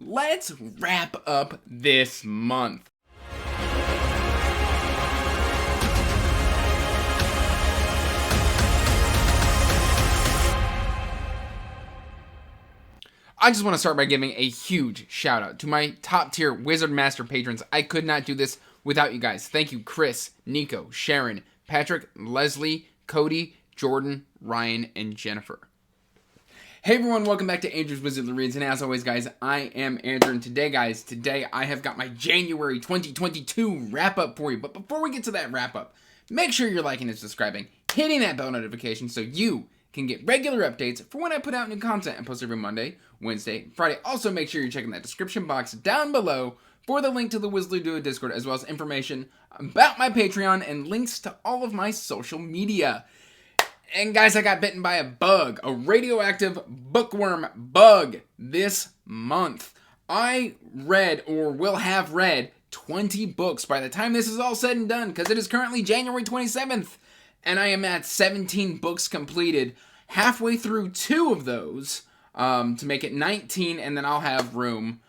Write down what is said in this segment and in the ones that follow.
let's wrap up this month. I just want to start by giving a huge shout out to my top tier Wizard Master patrons. I could not do this without you guys. Thank you, Chris, Nico, Sharon, Patrick, Leslie, Cody, Jordan, Ryan, and Jennifer. Hey everyone, welcome back to Andrew's Wizardly Reads, and as always guys, I am Andrew, and today I have got my January 2022 wrap-up for you. But before we get to that wrap-up, make sure you're liking and subscribing, hitting that bell notification so you can get regular updates for when I put out new content and post every Monday, Wednesday, Friday. Also, make sure you're checking that description box down below for the link to the Wizardly Duo Discord, as well as information about my Patreon and links to all of my social media. And guys, I got bitten by a bug, a radioactive bookworm bug this month. I read, or will have read, 20 books by the time this is all said and done, because it is currently January 27th, and I am at 17 books completed, halfway through 2 of those, to make it 19, and then I'll have room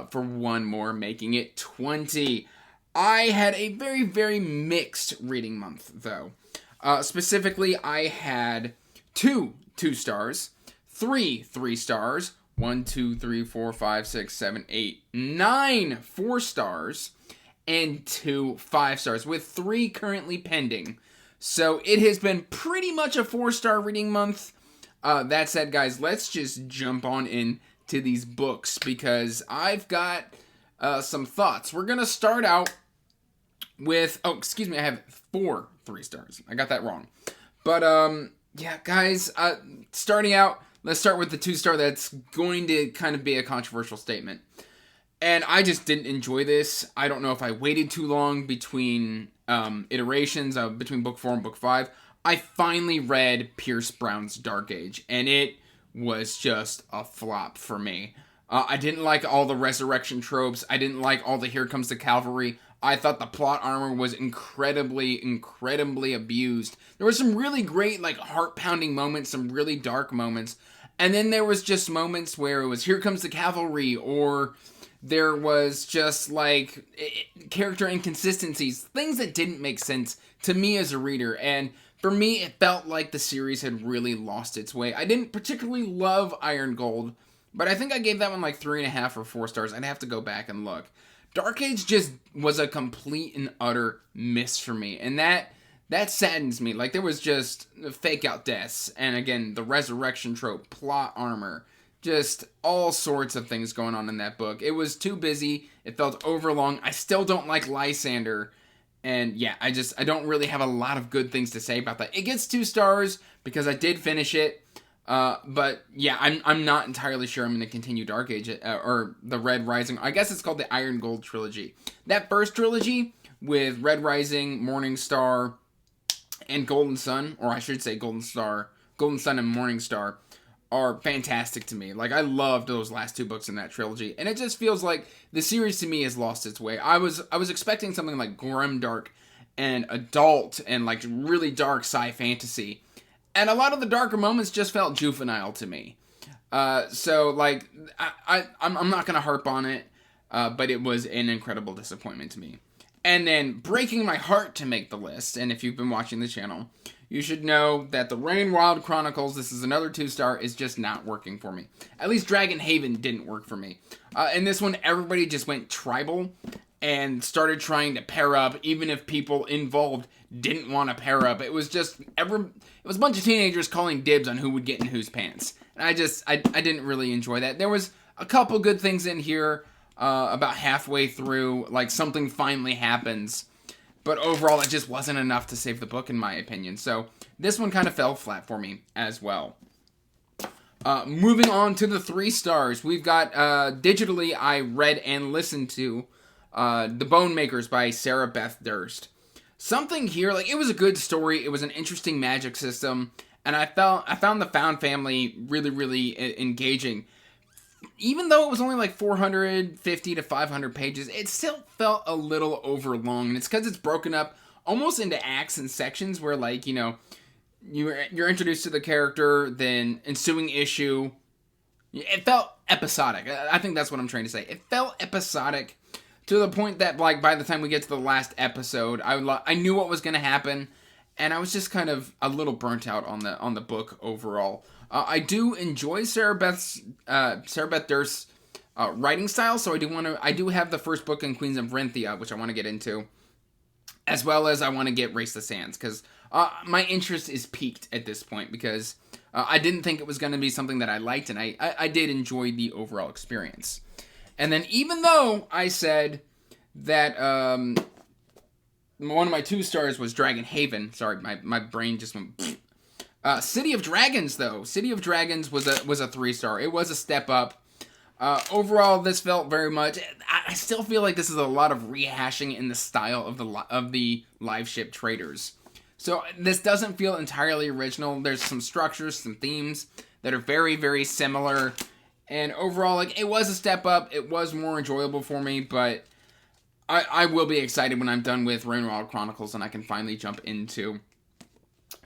for one more, making it 20. I had a very, very mixed reading month, though. Specifically, I had 2 2-stars, 3 3-stars, 1, 2, 3, 4, 5, 6, 7, 8, 9 4-stars, and 2 5-stars, with 3 currently pending. So it has been pretty much a 4-star reading month. That said, guys, let's just jump on into these books because I've got some thoughts. We're going to start out with, I have 4 3-stars. I got that wrong. But, yeah, guys, starting out, let's start with the 2-star that's going to kind of be a controversial statement. And I just didn't enjoy this. I don't know if I waited too long between iterations between book 4 and book 5. I finally read Pierce Brown's Dark Age, and it was just a flop for me. I didn't like all the resurrection tropes. I didn't like all the Here Comes the Cavalry. I thought the plot armor was incredibly abused. There were some really great, heart-pounding moments, some really dark moments. And then there was just moments where it was Here Comes the Cavalry, or there was just, character inconsistencies, things that didn't make sense to me as a reader. And for me, it felt like the series had really lost its way. I didn't particularly love Iron Gold, but I think I gave that one 3.5 or 4 stars. I'd have to go back and look. Dark Age just was a complete and utter miss for me, and that saddens me. There was just fake out deaths, and again, the resurrection trope, plot armor, just all sorts of things going on in that book. It was too busy. It felt overlong. I still don't like Lysander, and yeah, I don't really have a lot of good things to say about that. It gets 2 stars because I did finish it. But yeah, I'm not entirely sure I'm going to continue Dark Age, or the Red Rising. I guess it's called the Iron Gold trilogy. That first trilogy with Red Rising, Morning Star, and Golden Sun, or I should say Golden Sun and Morning Star, are fantastic to me. I loved those last 2 books in that trilogy, and it just feels like the series to me has lost its way. I was expecting something like grimdark and adult and really dark sci-fantasy. And a lot of the darker moments just felt juvenile to me. I'm not going to harp on it, but it was an incredible disappointment to me. And then breaking my heart to make the list, and if you've been watching the channel, you should know that the Rain Wild Chronicles, this is another 2-star, is just not working for me. At least Dragon Haven didn't work for me. In this one, everybody just went tribal and started trying to pair up, even if people involved didn't want to pair up. It was just it was a bunch of teenagers calling dibs on who would get in whose pants. And I didn't really enjoy that. There was a couple good things in here about halfway through, something finally happens. But overall, it just wasn't enough to save the book, in my opinion. So this one kind of fell flat for me as well. Moving on to the 3 stars, we've got digitally I read and listened to The Bone Makers by Sarah Beth Durst. Something here, it was a good story. It was an interesting magic system, and I found the Found Family really, really engaging. Even though it was only 450 to 500 pages, it still felt a little overlong, and it's because it's broken up almost into acts and sections where, you're introduced to the character, then ensuing issue, It felt episodic. I think that's what I'm trying to say. It felt episodic to the point that, like, by the time we get to the last episode, I knew what was going to happen, and I was just kind of a little burnt out on the book overall. I do enjoy Sarah Beth Durst's writing style, so I do have the first book in Queens of Renthia, which I want to get into, as well as I want to get Race the Sands, because my interest is piqued at this point, because I didn't think it was going to be something that I liked, and I did enjoy the overall experience. And then even though I said that one of my 2 stars was Dragon Haven, sorry, my brain just went... City of Dragons, though. City of Dragons was a 3-star. It was a step up. Overall, this felt very much... I still feel like this is a lot of rehashing in the style of the live ship traders. So this doesn't feel entirely original. There's some structures, some themes that are very, very similar. And overall, like, it was a step up. It was more enjoyable for me, but I will be excited when I'm done with Rainwild Chronicles and I can finally jump into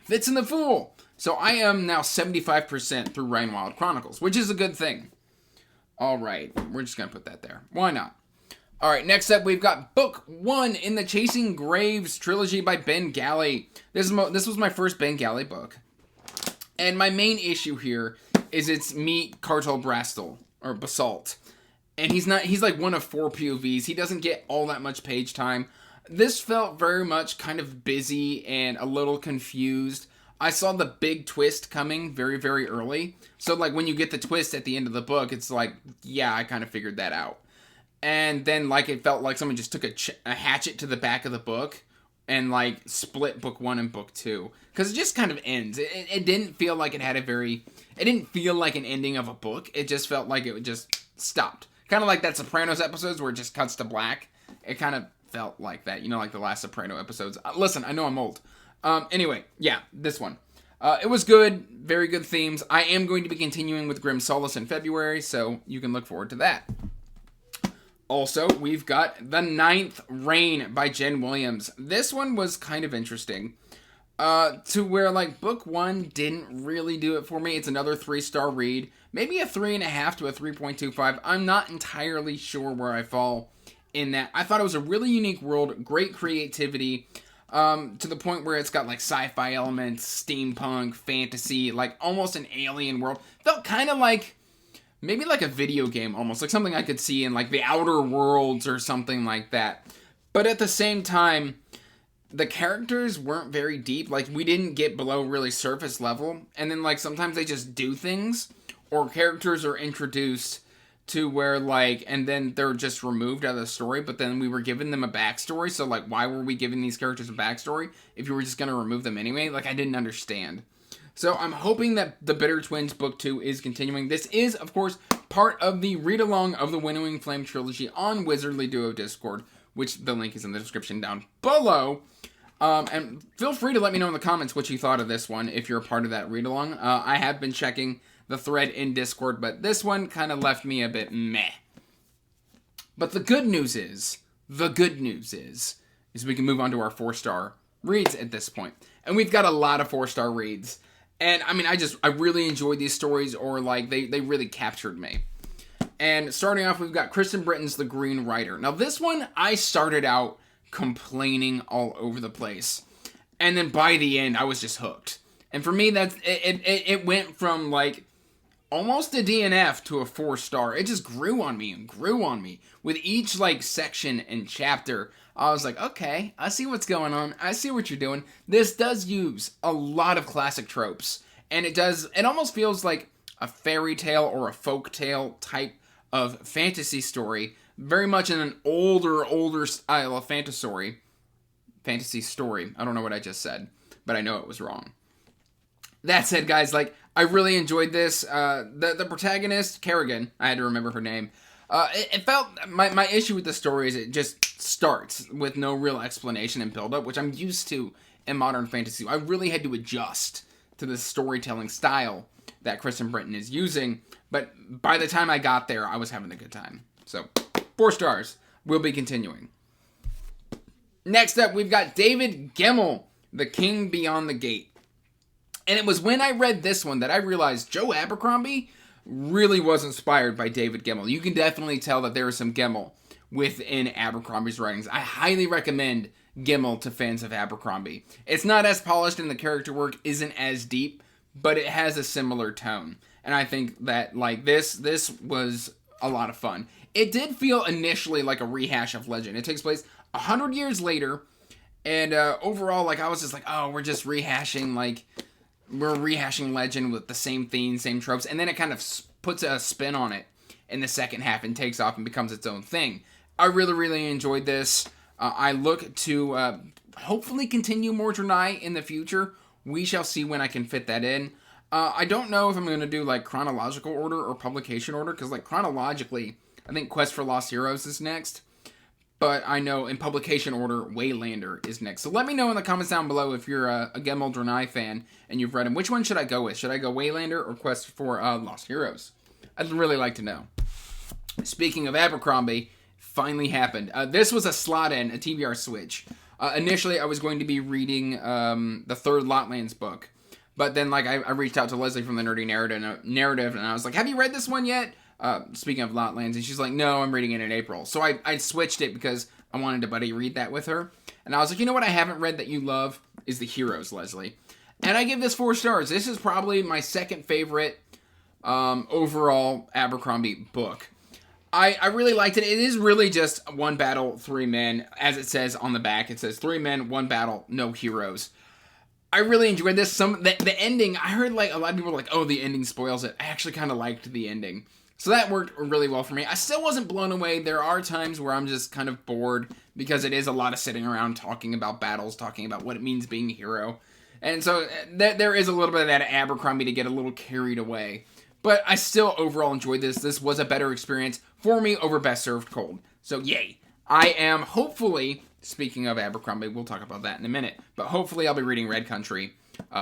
Fitz and the Fool. So I am now 75% through Rainwild Chronicles, which is a good thing. All right, we're just going to put that there. Why not? All right, next up, we've got Book 1 in the Chasing Graves trilogy by Ben Galley. This was my first Ben Galley book. And my main issue here is it's Meet Cartel Basalt. And he's like one of 4 POVs. He doesn't get all that much page time. This felt very much kind of busy and a little confused. I saw the big twist coming very, very early. So, like, when you get the twist at the end of the book, it's like, yeah, I kind of figured that out. And then, like, it felt like someone just took a hatchet to the back of the book and, like, split book 1 and book 2. Because it just kind of ends. It didn't feel like it didn't feel like an ending of a book. It just felt like it just stopped. Kind of like that Sopranos episodes where it just cuts to black. It kind of felt like that. You know, like the last Soprano episodes. Listen, I know I'm old. Anyway, yeah, this one. It was good. Very good themes. I am going to be continuing with Grim Solace in February, so you can look forward to that. Also, we've got The Ninth Reign by Jen Williams. This one was kind of interesting. To where, like, book 1 didn't really do it for me. It's another 3-star read. Maybe a 3.5 to a 3.25. I'm not entirely sure where I fall in that. I thought it was a really unique world. Great creativity. To the point where it's got, like, sci-fi elements, steampunk, fantasy, like, almost an alien world. Felt kind of like... maybe like a video game almost, like something I could see in like the Outer Worlds or something like that. But at the same time, the characters weren't very deep. Like, we didn't get below really surface level. And then, like, sometimes they just do things, or characters are introduced to where, like, and then they're just removed out of the story, but then we were giving them a backstory. So, like, why were we giving these characters a backstory if you were just going to remove them anyway? Like, I didn't understand. So I'm hoping that The Bitter Twins Book 2 is continuing. This is, of course, part of the read-along of the Winnowing Flame trilogy on Wizardly Duo Discord, which the link is in the description down below. And feel free to let me know in the comments what you thought of this one if you're a part of that read-along. I have been checking the thread in Discord, but this one kind of left me a bit meh. But the good news is we can move on to our 4-star reads at this point. And we've got a lot of 4-star reads. And, I mean, I really enjoyed these stories, or, like, they really captured me. And starting off, we've got Kristen Britton's The Green Rider. Now, this one, I started out complaining all over the place. And then by the end, I was just hooked. And for me, it went from, like, almost a DNF to a 4-star. It just grew on me and grew on me. With each, like, section and chapter, I was like, okay, I see what's going on. I see what you're doing. This does use a lot of classic tropes. And it almost feels like a fairy tale or a folk tale type of fantasy story. Very much in an older style of fantasy story. I don't know what I just said, but I know it was wrong. That said, guys, like, I really enjoyed this. The protagonist, Kerrigan, I had to remember her name. It felt, my issue with the story is it just starts with no real explanation and build-up, which I'm used to in modern fantasy. I really had to adjust to the storytelling style that Kristen Britton is using, but by the time I got there, I was having a good time. So, 4 stars. We'll be continuing. Next up, we've got David Gemmell, The King Beyond the Gate. And it was when I read this one that I realized Joe Abercrombie really was inspired by David Gemmell. You can definitely tell that there is some Gemmell within Abercrombie's writings. I highly recommend Gemmell to fans of Abercrombie. It's not as polished and the character work isn't as deep, but it has a similar tone. And I think that, like, this was a lot of fun. It did feel initially like a rehash of Legend. It takes place 100 years later, and overall, like, I was just like, oh, we're rehashing Legend with the same themes, same tropes, and then it kind of puts a spin on it in the second half and takes off and becomes its own thing. I really, really enjoyed this. I look to hopefully continue more Draenei in the future. We shall see when I can fit that in. I don't know if I'm going to do, like, chronological order or publication order, because, like, chronologically, I think Quest for Lost Heroes is next. But I know in publication order, Waylander is next. So let me know in the comments down below if you're a Gemmell Draenei fan and you've read them. Which one should I go with? Should I go Waylander or Quest for Lost Heroes? I'd really like to know. Speaking of Abercrombie, finally happened. This was a slot in, a TBR switch. Initially, I was going to be reading the third Lotlands book. But then, like, I reached out to Leslie from the Nerdy Narrative, and I was like, have you read this one yet? Speaking of Lotlands, and she's like, no, I'm reading it in April. So I switched it because I wanted to buddy read that with her. And I was like, you know what I haven't read that you love is The Heroes, Leslie. And I give this 4 stars. This is probably my second favorite overall Abercrombie book. I really liked it. It is really just 1 battle, 3 men. As it says on the back, it says 3 men, 1 battle, no heroes. I really enjoyed this. The ending, I heard, like, a lot of people were like, oh, the ending spoils it. I actually kind of liked the ending. So that worked really well for me. I still wasn't blown away. There are times where I'm just kind of bored because it is a lot of sitting around talking about battles, talking about what it means being a hero. And so there is a little bit of that Abercrombie to get a little carried away. But I still overall enjoyed this. This was a better experience for me over Best Served Cold. So yay. I am hopefully, speaking of Abercrombie, we'll talk about that in a minute, but hopefully I'll be reading Red Country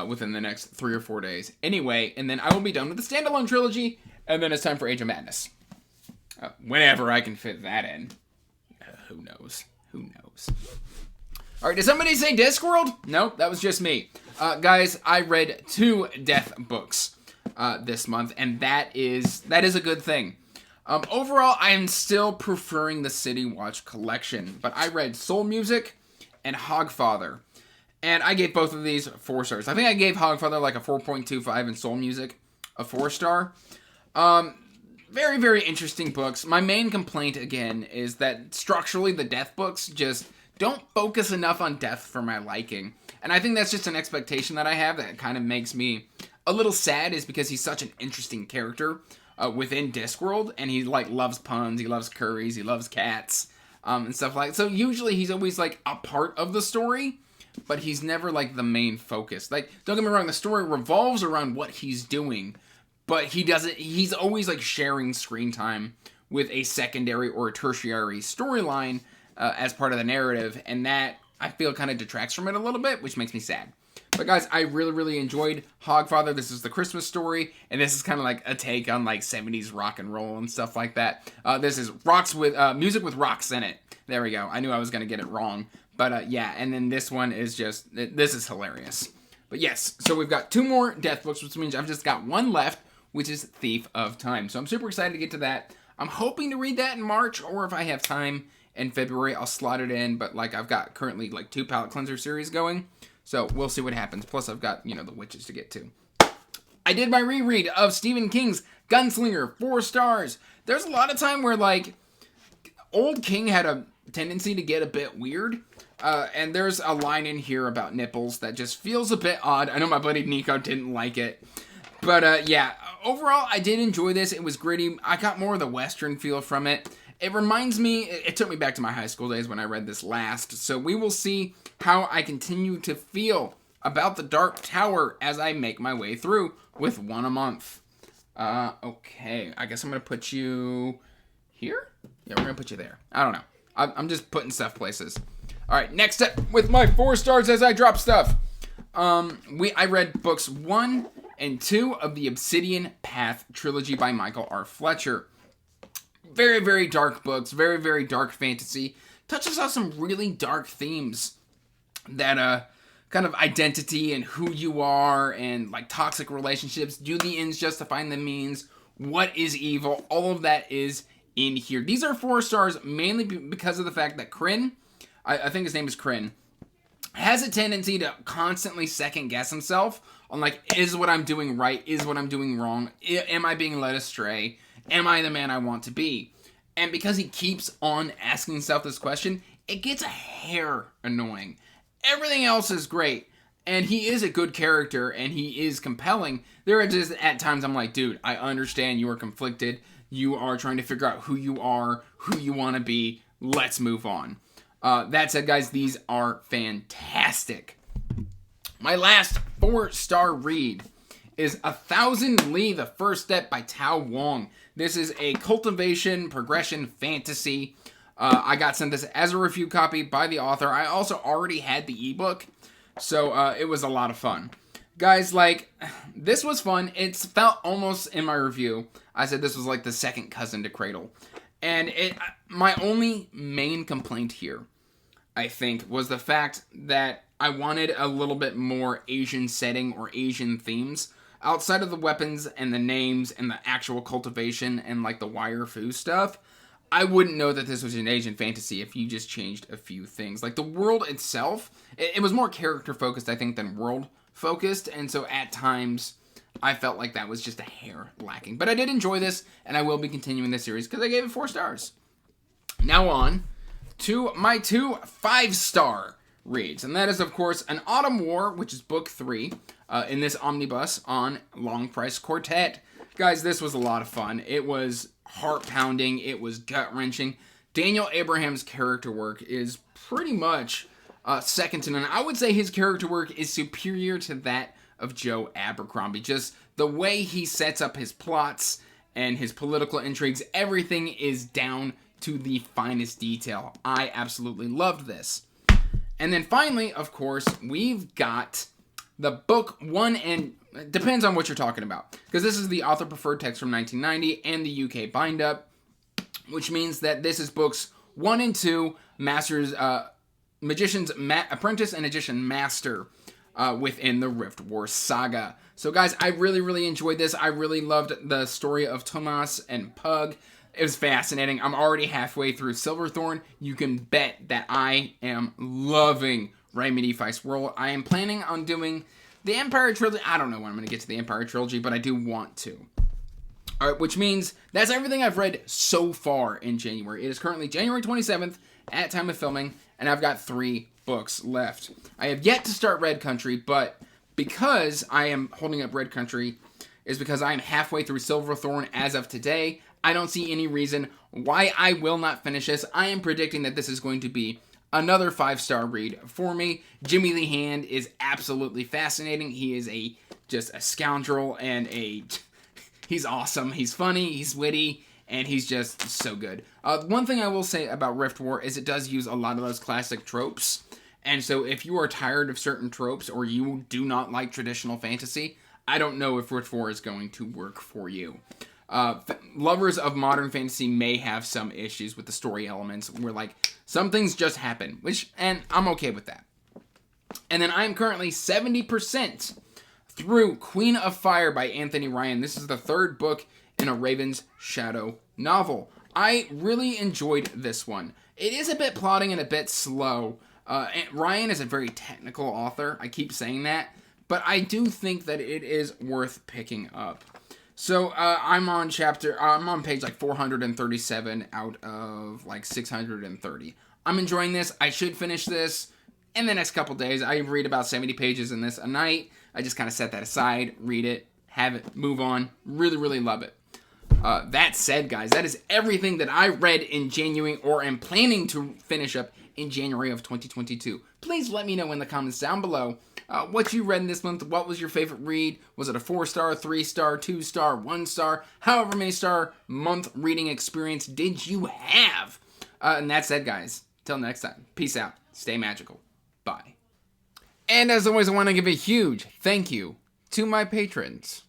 within the next 3 or 4 days. Anyway, and then I will be done with the standalone trilogy, and then it's time for Age of Madness. Whenever I can fit that in. Who knows? Who knows? Alright, did somebody say Discworld? No, that was just me. Guys, I read 2 Death books this month, and that is a good thing. Overall, I am still preferring the City Watch collection, but I read Soul Music and Hogfather, and I gave both of these 4 stars. I think I gave Hogfather like a 4.25 and Soul Music a 4-star. Very, very interesting books. My main complaint, again, is that structurally the Death books just don't focus enough on death for my liking. And I think that's just an expectation that I have that kind of makes me a little sad, is because he's such an interesting character within Discworld, and he, like, loves puns, he loves curries, he loves cats, and stuff like that. So usually he's always, like, a part of the story, but he's never, like, the main focus. Like, don't get me wrong, the story revolves around what he's doing, but he's always, like, sharing screen time with a secondary or a tertiary storyline as part of the narrative, and that, I feel, kind of detracts from it a little bit, which makes me sad. But guys, I really, really enjoyed Hogfather. This is the Christmas story, and this is kind of like a take on, like, 70s rock and roll and stuff like that. This is music with rocks in it. There we go. I knew I was going to get it wrong. But yeah, and then this one is just, this is hilarious. But yes, so we've got 2 more Death books, which means I've just got 1 left, which is Thief of Time. So I'm super excited to get to that. I'm hoping to read that in March, or if I have time in February, I'll slot it in. But, like, I've got currently, like, 2 Palette Cleanser series going. So we'll see what happens. Plus, I've got, the Witches to get to. I did my reread of Stephen King's Gunslinger, 4 stars. There's a lot of time where, like, old King had a tendency to get a bit weird. And there's a line in here about nipples that just feels a bit odd. I know my buddy Nico didn't like it. But, yeah, overall, I did enjoy this. It was gritty. I got more of the Western feel from it. It reminds me, it took me back to my high school days when I read this last. So we will see how I continue to feel about the Dark Tower as I make my way through with 1 a month. Okay, I guess I'm going to put you here? Yeah, we're going to put you there. I don't know. I'm just putting stuff places. All right, next up with my 4 stars as I drop stuff. I read books 1 and 2 of the Obsidian Path trilogy by Michael R. Fletcher. Very, very dark books, very, very dark fantasy. Touches on some really dark themes that kind of identity and who you are and, like, toxic relationships. Do the ends justify the means? what is evil, all of that is in here. These are 4 stars mainly because of the fact that Kryn, I think his name is Kryn, has a tendency to constantly second guess himself on like, is what I'm doing right? Is what I'm doing wrong? Am I being led astray? Am I the man I want to be? And because he keeps on asking himself this question, it gets a hair annoying. Everything else is great, and he is a good character, and he is compelling. There are just at times I'm like, dude, I understand you are conflicted. You are trying to figure out who you are, who you want to be. Let's move on. That said, guys, these are fantastic. My last 4-star read is 1,000 Li, The First Step by Tao Wong. This is a cultivation progression fantasy. I got sent this as a review copy by the author. I also already had the ebook, so it was a lot of fun. Guys, like, this was fun. It felt almost in my review, I said this was like the second cousin to Cradle. And my only main complaint here, I think, was the fact that I wanted a little bit more Asian setting or Asian themes. Outside of the weapons and the names and the actual cultivation and like the wire fu stuff, I wouldn't know that this was an Asian fantasy if you just changed a few things. Like the world itself, it was more character focused, I think, than world focused. And so at times, I felt like that was just a hair lacking. But I did enjoy this, and I will be continuing this series because I gave it 4 stars. Now on to my 2 5-star reads. And that is, of course, An Autumn War, which is book 3 in this omnibus on Long Price Quartet. Guys, this was a lot of fun. It was heart-pounding. It was gut-wrenching. Daniel Abraham's character work is pretty much second to none. I would say his character work is superior to that of Joe Abercrombie. Just the way he sets up his plots and his political intrigues, everything is down to the finest detail. I absolutely loved this. And then finally, of course, we've got the book 1, and it depends on what you're talking about, because this is the author preferred text from 1990 and the UK bind up, which means that this is books 1 and 2, Magician's Apprentice and Magician Master within the Rift War saga. So guys, I really enjoyed this. I really loved the story of Tomas and Pug. It was fascinating. I'm already halfway through Silverthorn. You can bet that I am loving Remedy Feist World. I am planning on doing the Empire Trilogy. I don't know when I'm going to get to the Empire Trilogy, but I do want to. Alright, which means that's everything I've read so far in January. It is currently January 27th at time of filming, and I've got 3 books left. I have yet to start Red Country, but because I am holding up Red Country is because I am halfway through Silverthorn as of today. I don't see any reason why I will not finish this. I am predicting that this is going to be another 5-star read for me. Jimmy Lee Hand is absolutely fascinating. He is just a scoundrel and he's awesome. He's funny, he's witty, and he's just so good. One thing I will say about Rift War is it does use a lot of those classic tropes. And so if you are tired of certain tropes or you do not like traditional fantasy, I don't know if Rift War is going to work for you. Lovers of modern fantasy may have some issues with the story elements where like some things just happen, and I'm okay with that. And then I am currently 70% through Queen of Fire by Anthony Ryan. This is the 3rd book in a Raven's Shadow novel. I really enjoyed this one. It is a bit plodding and a bit slow. Ryan is a very technical author. I keep saying that, but I do think that it is worth picking up. So I'm on page like 437 out of like 630. I'm enjoying this. I should finish this in the next couple days. I read about 70 pages in this a night. I just kind of set that aside, read it, have it, move on. Really love it. That said, guys, that is everything that I read in January or am planning to finish up in January of 2022. Please let me know in the comments down below what you read this month. What was your favorite read? Was it a 4-star, 3-star, 2-star, 1-star? However many star month reading experience did you have? And that said, guys, till next time, peace out. Stay magical. Bye. And as always, I want to give a huge thank you to my patrons.